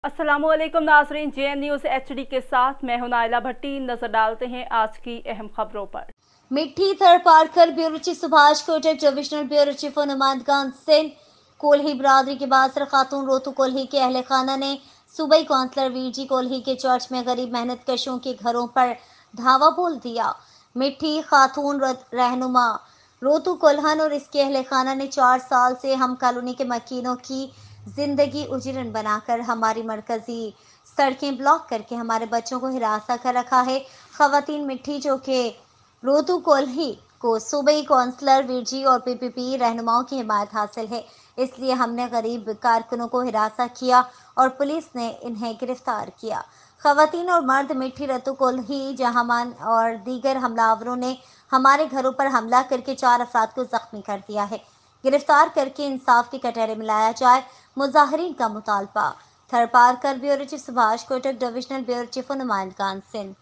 अस्सलामुअलैकुम नाज़रीन, JN news HD के साथ मैं हूं नाइला भट्टी। नजर डालते हैं आज की अहम खबरों पर। Mithi Tharparkar bureau chief Subhash Kotak, divisional bureau chief नुमाइंदगान सिंध कोल्ही बरादरी के बासर खातून रोतू कोल्ही के अहल खाना ने सूबाई कौंसलर वीरजी कोल्ही के चर्च में गरीब मेहनत कशों के घरों पर धावा बोल दिया। मिट्टी खातून रहनुमा रोतू कोल्हन और इसके अहल खाना ने 4 साल से हम कॉलोनी के मकीनों की जिंदगी उजरन बनाकर हमारी मरकजी सड़कें ब्लॉक करके हमारे बच्चों को हिरासत कर रखा है। खवातीन मिट्टी जो के रोतू कोल्ही को सूबाई कौंसलर वीरजी और PPP रहनुमाओं की हिमायत हासिल है, इसलिए हमने गरीब कारकुनों को हिरासत किया और पुलिस ने इन्हें गिरफ्तार किया। खवातीन और मर्द मिट्टी रतु कोल्ही, जहामान और दीगर हमलावरों ने हमारे घरों पर हमला करके 4 अफराद को जख्मी कर दिया है। गिरफ्तार करके इंसाफ के कटहरे में लाया जाए, मुजाहिरीन का मुतालबा। Tharparkar bureau chief Subhash Kotak, divisional bureau chief नुमाइंदगान सिंध।